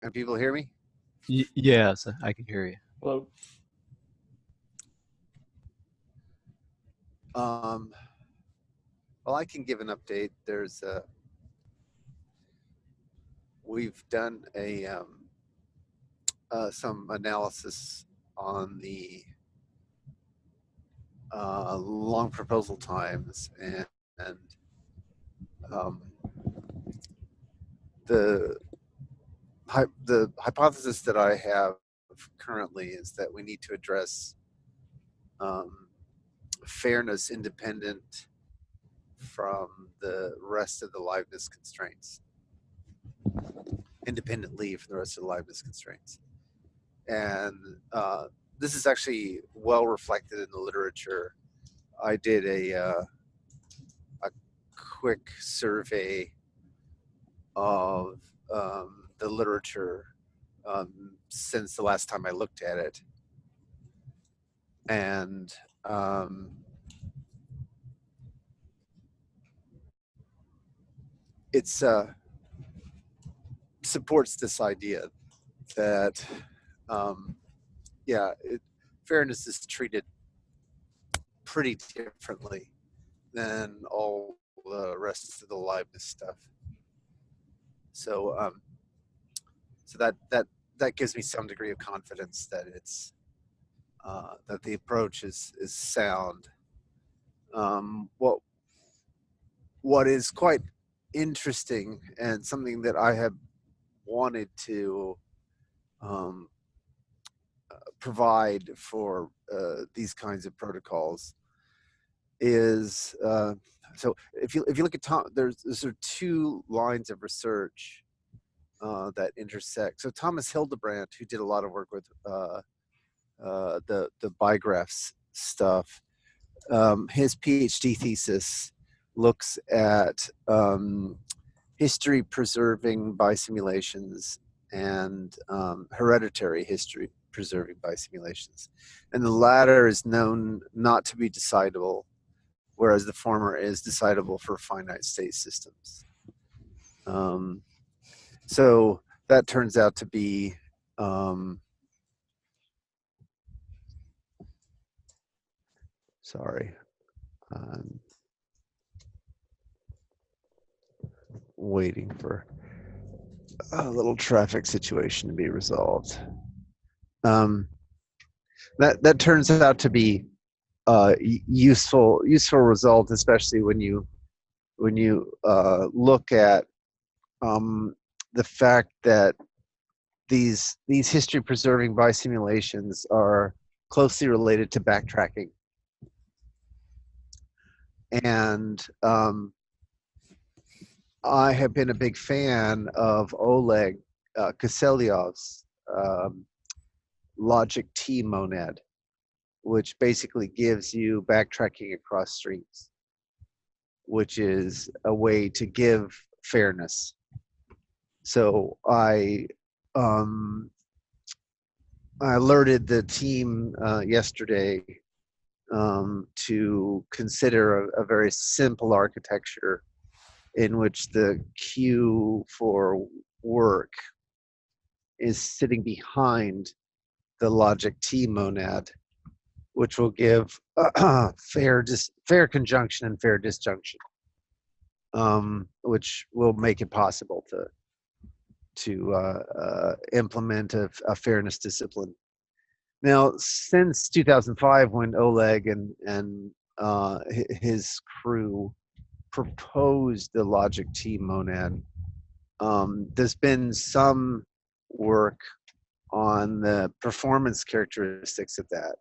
Can people hear me? Yes, I can hear you. Hello. Um, well, I can give an update. We've done some analysis on the long proposal times, and um, the the hypothesis that I have currently is that we need to address um, fairness independent from the rest of the liveness constraints, independently from the rest of the liveness constraints. And this is actually well reflected in the literature. I did a quick survey of the literature since the last time I looked at it, and it's supports this idea that fairness is treated pretty differently than all the rest of the liveness stuff. So so that gives me some degree of confidence that it's that the approach is sound. What is quite interesting and something that I have wanted to um, provide for these kinds of protocols is so if you look at there's sort of two lines of research that intersect. So Thomas Hildebrandt, who did a lot of work with the bigraphs stuff, his PhD thesis looks at history preserving by simulations and hereditary history preserving by simulations. And the latter is known not to be decidable, whereas the former is decidable for finite state systems. So that turns out to be sorry. Waiting for a little traffic situation to be resolved. That turns out to be useful result, especially when you look at the fact that these history preserving by simulations are closely related to backtracking, and I have been a big fan of Oleg Koselyov's logic T monad, which basically gives you backtracking across streams, which is a way to give fairness. So I alerted the team yesterday to consider a very simple architecture in which the queue for work is sitting behind the logic T monad, which will give fair conjunction and fair disjunction, which will make it possible to implement a fairness discipline. Now, since 2005, when Oleg and his crew proposed the logic T monad, there's been some work on the performance characteristics of that.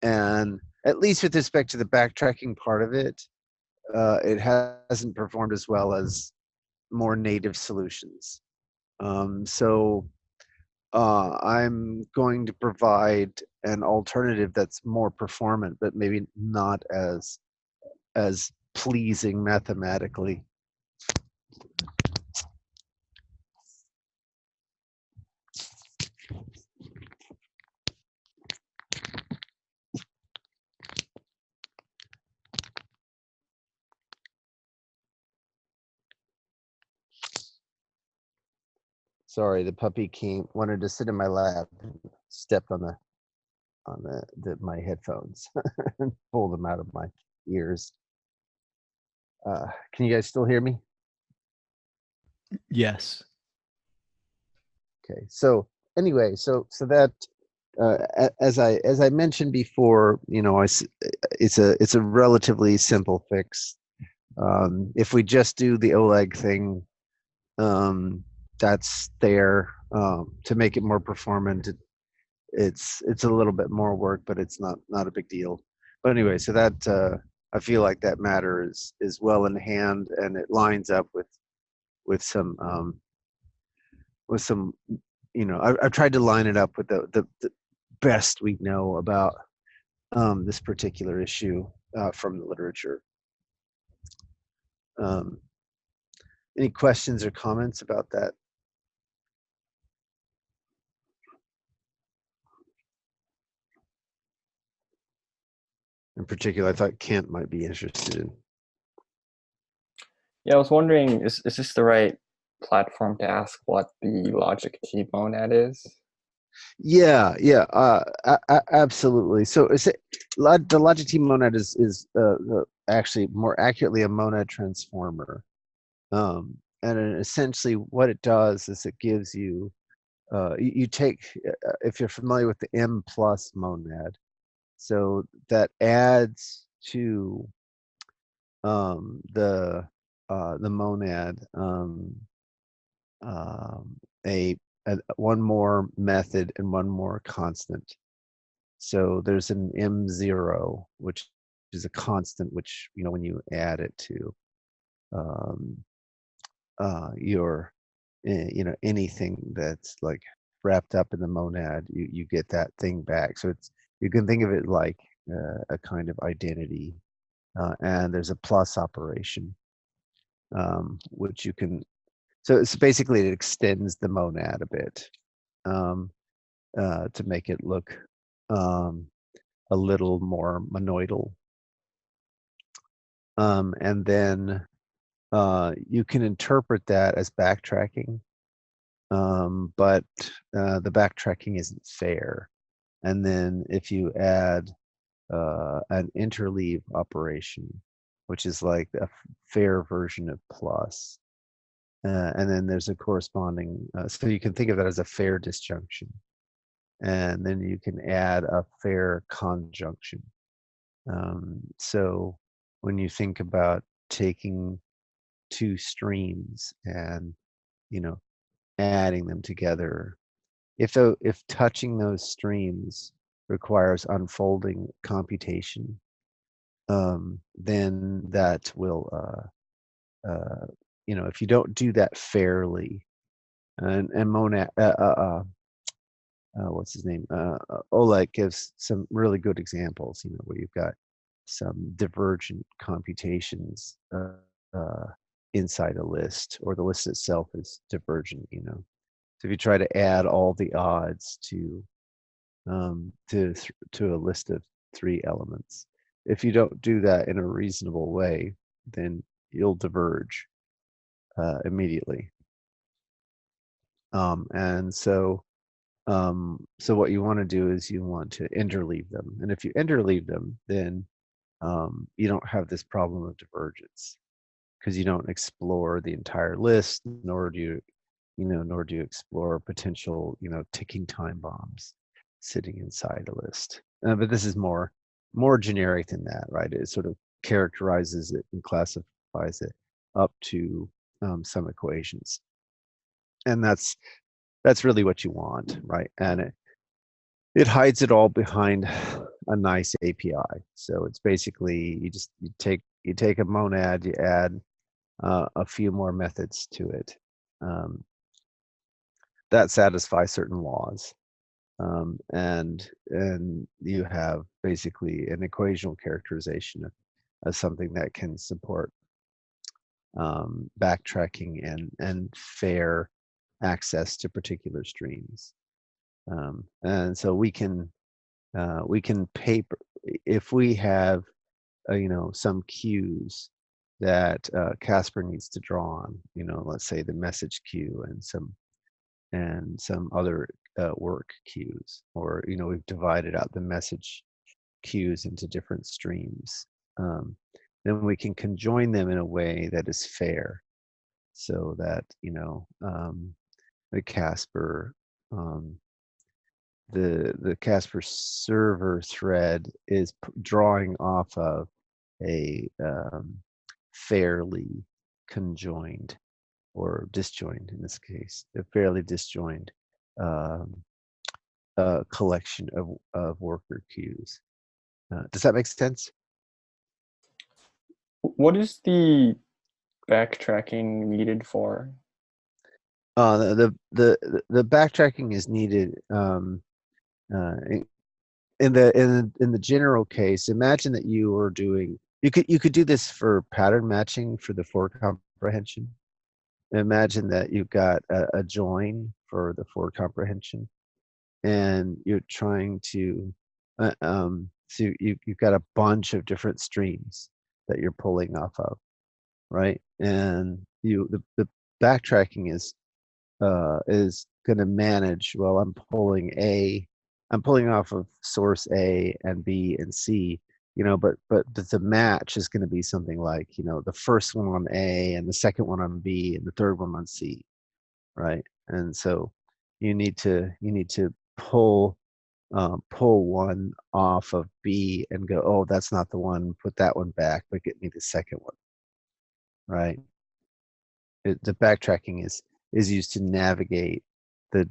And at least with respect to the backtracking part of it, it hasn't performed as well as more native solutions. So I'm going to provide an alternative that's more performant, but maybe not as pleasing mathematically. Sorry, the puppy wanted to sit in my lap and stepped on my headphones and pulled them out of my ears. Can you guys still hear me? Yes. Okay. So anyway, so that as I mentioned before, it's a relatively simple fix. If we just do the Oleg thing, um, that's there to make it more performant. It's a little bit more work, but it's not a big deal. But anyway, so that I feel like that matter is well in hand, and it lines up with some with some I've tried to line it up with the best we know about this particular issue from the literature. Um, any questions or comments about that? In particular, I thought Kent might be interested in. Yeah, I was wondering, is this the right platform to ask what the logic T monad is? Yeah, yeah, absolutely. So the logic T monad is actually more accurately a monad transformer, and essentially what it does is it gives you you take if you're familiar with the M plus monad, so that adds to the monad um, a one more method and one more constant. So there's an M0, which is a constant, which when you add it to um, your anything that's like wrapped up in the monad, you get that thing back. So you can think of it like a kind of identity, and there's a plus operation, which you can. So it's basically it extends the monad a bit um, to make it look um, a little more monoidal, and then you can interpret that as backtracking, but the backtracking isn't fair. And then if you add an interleave operation, which is like a fair version of plus, and then there's a corresponding, so you can think of that as a fair disjunction. And then you can add a fair conjunction. So when you think about taking two streams and adding them together, if touching those streams requires unfolding computation, then that will if you don't do that fairly, and monad what's his name? Oleg gives some really good examples, where you've got some divergent computations inside a list, or the list itself is divergent. So if you try to add all the odds to a list of 3 elements, if you don't do that in a reasonable way, then you'll diverge immediately. And so what you want to do is you want to interleave them. And if you interleave them, then you don't have this problem of divergence, because you don't explore the entire list, nor do you explore potential, ticking time bombs sitting inside a list. But this is more generic than that, right? It sort of characterizes it and classifies it up to some equations. And that's really what you want, right? And it hides it all behind a nice API. So it's basically you take a monad, you add a few more methods to it that satisfy certain laws, and you have basically an equational characterization of something that can support backtracking and fair access to particular streams. And so we can paper, if we have some cues that Casper needs to draw on, let's say the message queue and some and some other work queues, or we've divided out the message queues into different streams. Then we can conjoin them in a way that is fair, so that the Casper um, the Casper server thread is drawing off of a fairly conjoined, or disjoined in this case, a fairly disjoined um, collection of worker queues. Does that make sense? What is the backtracking needed for? The backtracking is needed in the general case. Imagine that you were doing, you could do this for pattern matching for the for comprehension. Imagine that you've got a join for the for comprehension, and you're trying to so you've got a bunch of different streams that you're pulling off of, right? And the backtracking is going to manage, well, I'm pulling off of source A and B and C, but the match is going to be something like, the first one on A and the second one on B and the third one on C, right? And so you need to pull one off of B and go, oh, that's not the one, put that one back, but get me the second one, right? The backtracking is used to navigate the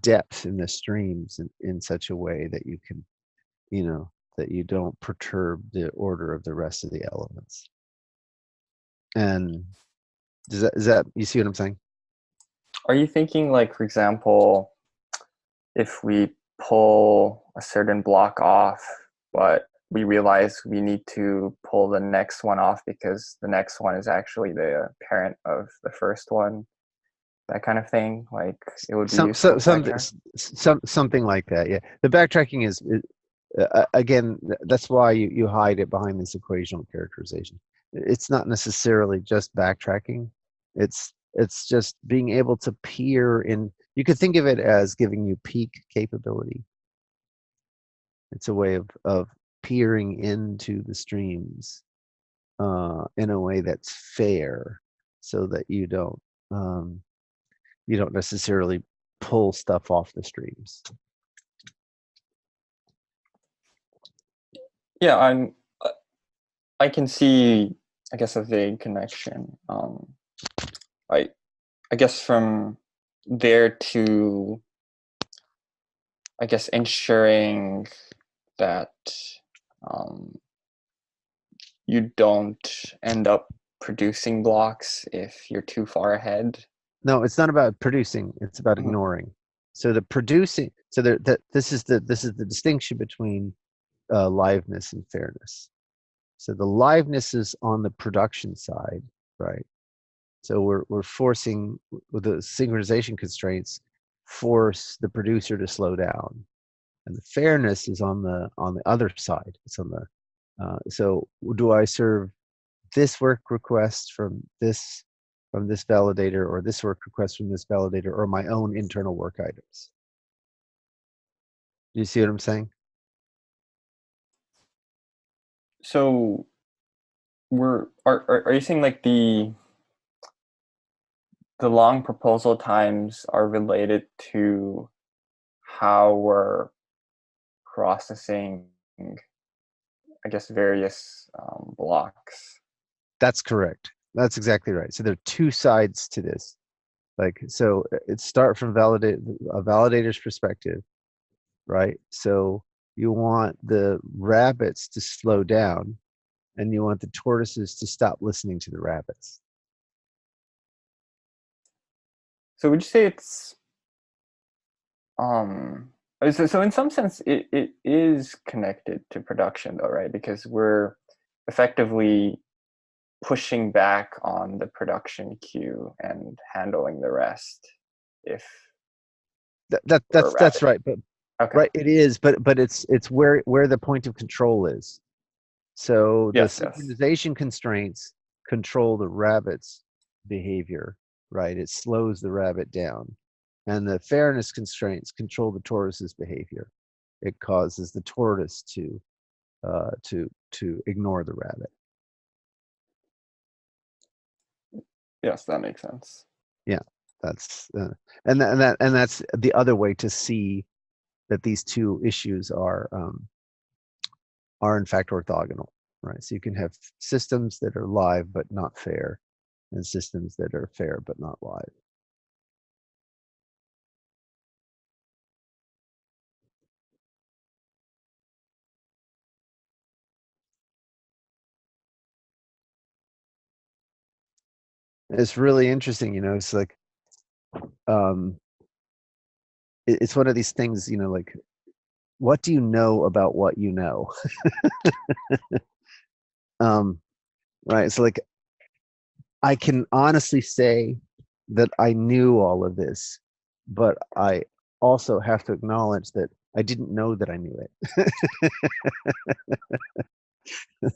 depth in the streams in such a way that you can, that you don't perturb the order of the rest of the elements. And is that you see what I'm saying? Are you thinking, like, for example, if we pull a certain block off, but we realize we need to pull the next one off because the next one is actually the parent of the first one, that kind of thing? Like, it would be useful to backtrack? Something like that, yeah. The backtracking is again, that's why you hide it behind this equational characterization. It's not necessarily just backtracking. It's just being able to peer in. You could think of it as giving you peek capability. It's a way of peering into the streams in a way that's fair, so that you don't necessarily pull stuff off the streams. Yeah, I can see, I guess, a vague connection. I guess from there to, I guess, ensuring that you don't end up producing blocks if you're too far ahead. No, it's not about producing, it's about ignoring. So the producing, so this is the distinction between liveness and fairness. So the liveness is on the production side, right? So we're forcing, with the synchronization constraints, force the producer to slow down, and the fairness is on the other side. It's on the so do I serve this work request from this validator, or this work request from this validator, or my own internal work items? Do you see what I'm saying? So are you saying, like, the long proposal times are related to how we're processing, I guess, various blocks? That's correct. That's exactly right. So there are two sides to this. Like, so it start from a validator's perspective, right? So you want the rabbits to slow down, and you want the tortoises to stop listening to the rabbits. So would you say it's so in some sense it is connected to production, though, right? Because we're effectively pushing back on the production queue and handling the rest if That's right. But okay. right, it is, but it's where the point of control is. So the Yes. synchronization constraints control the rabbit's behavior, right? It slows the rabbit down. And the fairness constraints control the tortoise's behavior. It causes the tortoise to ignore the rabbit. Yes, that makes sense. Yeah, that's and that's the other way to see that these two issues are in fact orthogonal, right? So you can have systems that are live but not fair, and systems that are fair but not live. It's really interesting, you know. It's like it's one of these things, you know, like, what do you know about what you know? Right. So like, I can honestly say that I knew all of this, but I also have to acknowledge that I didn't know that I knew it.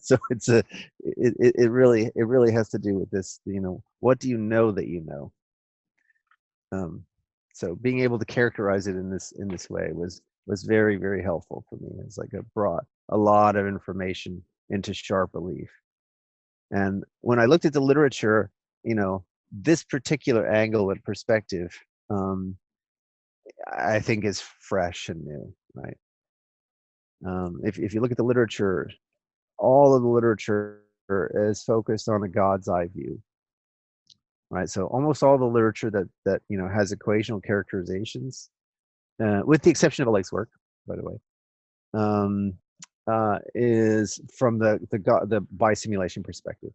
So it really has to do with this, you know, what do you know that you know? So being able to characterize it in this way was very, very helpful for me. It's like it brought a lot of information into sharp relief. And when I looked at the literature, you know, this particular angle and perspective, I think is fresh and new, right? If you look at the literature, all of the literature is focused on a God's eye view, right? So almost all the literature that you know has equational characterizations, with the exception of Oleg's work, by the way, is from the bisimulation perspective.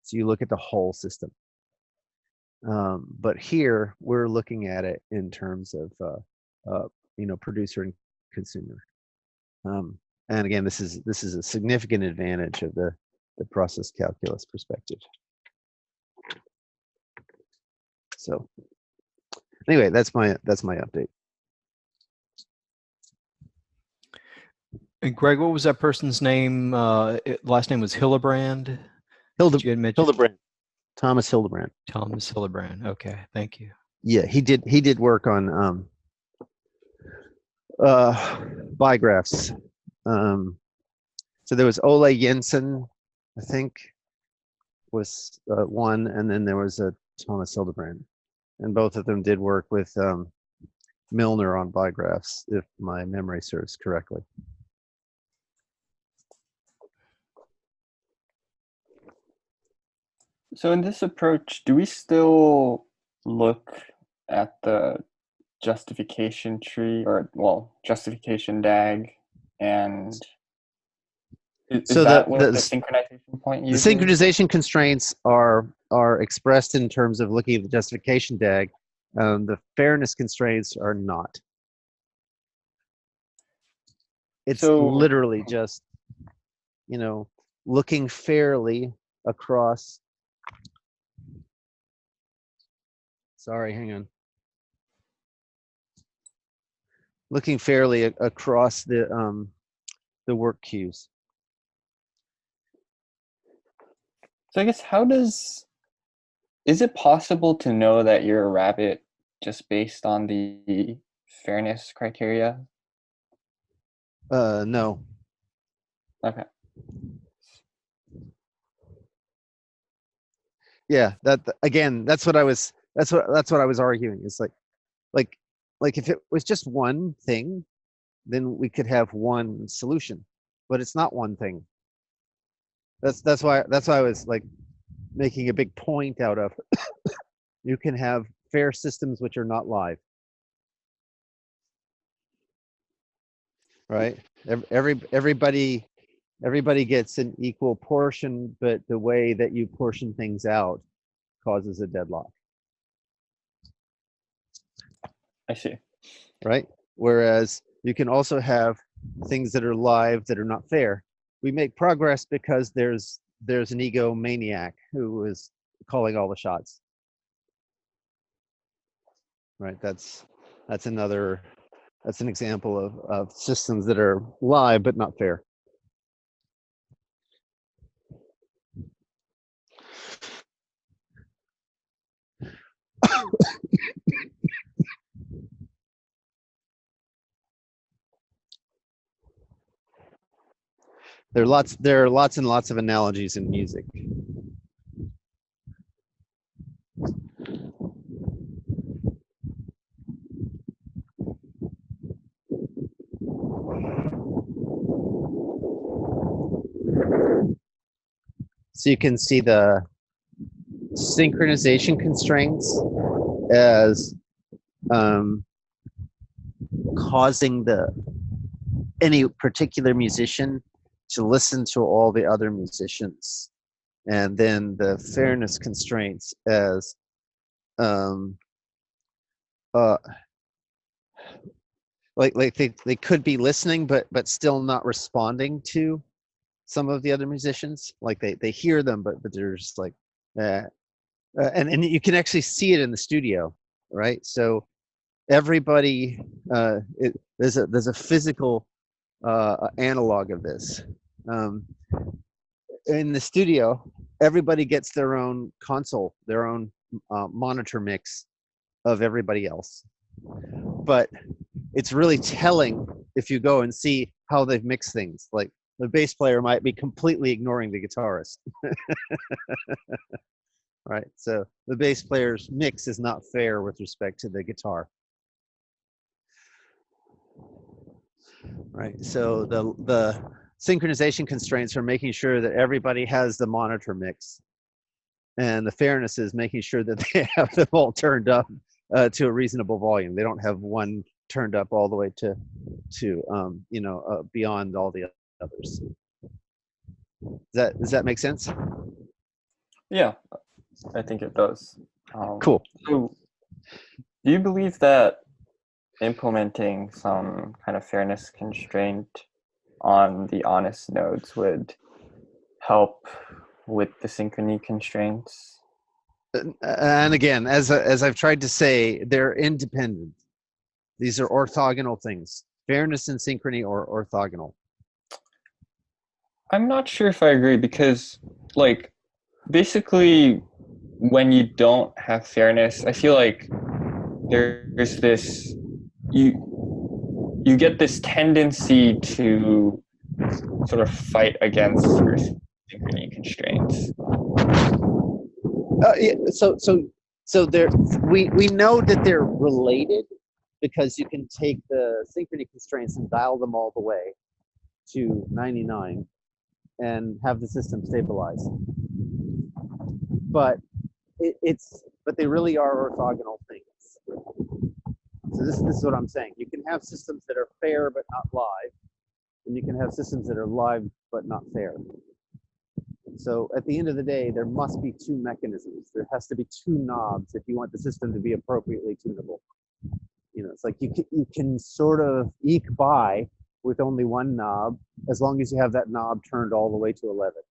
So you look at the whole system. But here we're looking at it in terms of you know, producer and consumer. And again, this is a significant advantage of the process calculus perspective. So anyway, that's my update. And Greg, what was that person's name? Last name was Hillebrand. Hildebrand. Thomas Hildebrand. Thomas Hillebrand. Okay, thank you. Yeah, he did work on bigraphs. So there was Ole Jensen, I think, was one, and then there was a Thomas Hildebrand, and both of them did work with Milner on bigraphs, if my memory serves correctly. So in this approach, do we still look at the justification tree, or well, justification DAG, and is So that what the synchronization point the uses? synchronization constraints are expressed in terms of looking at the justification DAG. The fairness constraints are not. It's literally just, you know, looking fairly across. Sorry, hang on. Looking fairly across the work queues. So I guess is it possible to know that you're a rabbit just based on the fairness criteria? No. Okay. Yeah, again, that's what I was arguing. It's like if it was just one thing, then we could have one solution, but it's not one thing. That's why I was like making a big point out of you can have fair systems which are not live, right? Everybody gets an equal portion, but the way that you portion things out causes a deadlock. I see. Right? Whereas you can also have things that are live that are not fair. We make progress because there's an egomaniac who is calling all the shots. Right? That's an example of systems that are live but not fair. There are lots and lots of analogies in music. So you can see the synchronization constraints as causing any particular musician to listen to all the other musicians, and then the fairness constraints as like they could be listening but still not responding to some of the other musicians. Like they hear them but they're just like and you can actually see it in the studio, right? So everybody there's a physical analog of this. In the studio, everybody gets their own console, their own monitor mix of everybody else. But it's really telling if you go and see how they've mixed things. Like the bass player might be completely ignoring the guitarist. Right? So the bass player's mix is not fair with respect to the guitar. Right? So the synchronization constraints are making sure that everybody has the monitor mix. And the fairness is making sure that they have them all turned up to a reasonable volume. They don't have one turned up all the way to beyond all the others. Does that make sense? Yeah, I think it does. Cool. So do you believe that implementing some kind of fairness constraint on the honest nodes would help with the synchrony constraints? And again, as I've tried to say, they're independent. These are orthogonal things. Fairness and synchrony are orthogonal. I'm not sure if I agree, because like basically when you don't have fairness, I feel like there's this you get this tendency to sort of fight against your synchrony constraints. Yeah, so there we know that they're related because you can take the synchrony constraints and dial them all the way to 99 and have the system stabilize. But but they really are orthogonal things. So this is what I'm saying. You can have systems that are fair but not live, and you can have systems that are live but not fair. So at the end of the day, there must be two mechanisms. There has to be two knobs if you want the system to be appropriately tunable. It's like you can sort of eke by with only one knob as long as you have that knob turned all the way to 11.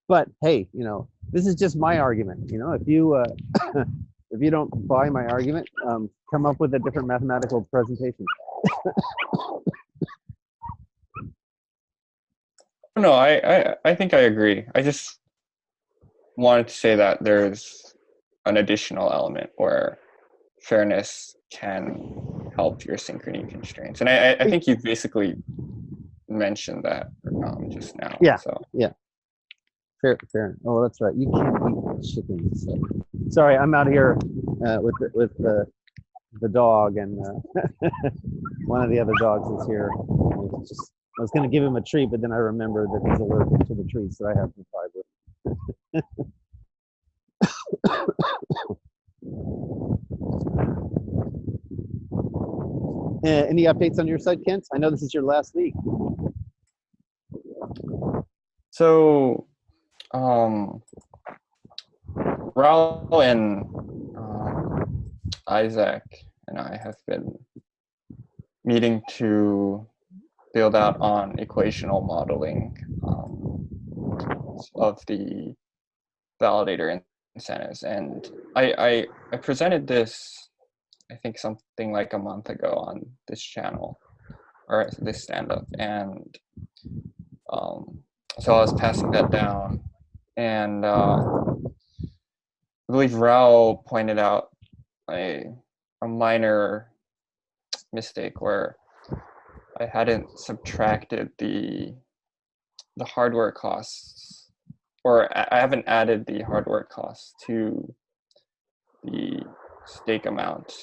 But hey, this is just my argument. If you if you don't buy my argument, come up with a different mathematical presentation. No, I think I agree. I just wanted to say that there's an additional element where fairness can help your synchrony constraints, and I think you basically mentioned that just now. Yeah. So yeah. Fair. Oh, that's right. You can't eat chicken. So. Sorry, I'm out here with the dog, and one of the other dogs is here. I was going to give him a treat, but then I remembered that he's allergic to the treats that I have supplied with. Any updates on your side, Kent? I know this is your last week. So, Raul and Isaac and I have been meeting to build out on equational modeling of the validator incentives, and I presented this, I think, something like a month ago on this channel, or this stand-up, and so I was passing that down, and I believe Raul pointed out a minor mistake where I hadn't subtracted the hardware costs, or I haven't added the hardware costs to the stake amount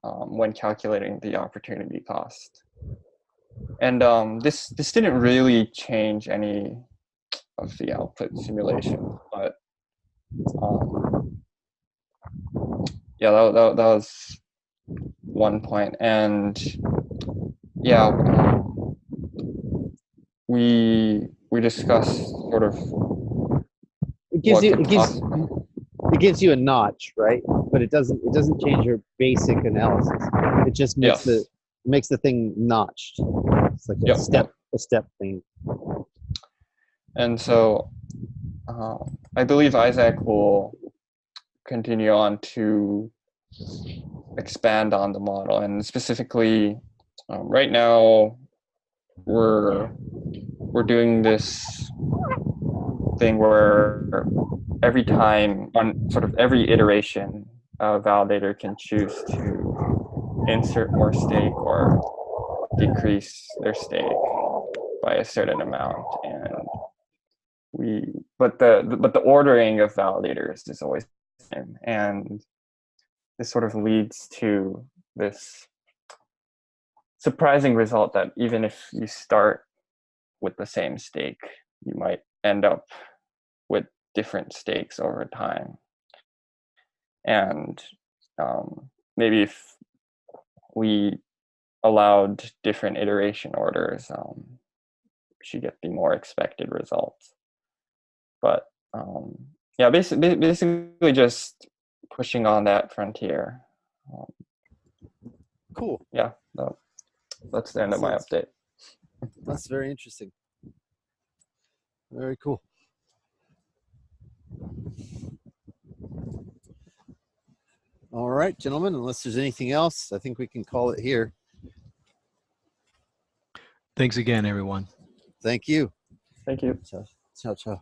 when calculating the opportunity cost. And this didn't really change any of the output simulation, but yeah, that was one point. And yeah, we discussed sort of It gives what you could possibly. it gives you a notch, right? But it doesn't change your basic analysis. It just makes Yes. the thing notched. It's like Yep, a step thing. And so I believe Isaac will continue on to expand on the model, and specifically right now we're doing this thing where every time on sort of every iteration, a validator can choose to insert more stake or decrease their stake by a certain amount. And but the ordering of validators is always the same, and this sort of leads to this surprising result that even if you start with the same stake, you might end up with different stakes over time. And maybe if we allowed different iteration orders, we should get the more expected results. But yeah, basically just pushing on that frontier. Cool. Yeah, that's the end of my update. That's very interesting. Very cool. All right, gentlemen, unless there's anything else, I think we can call it here. Thanks again, everyone. Thank you. Thank you. Ciao, ciao.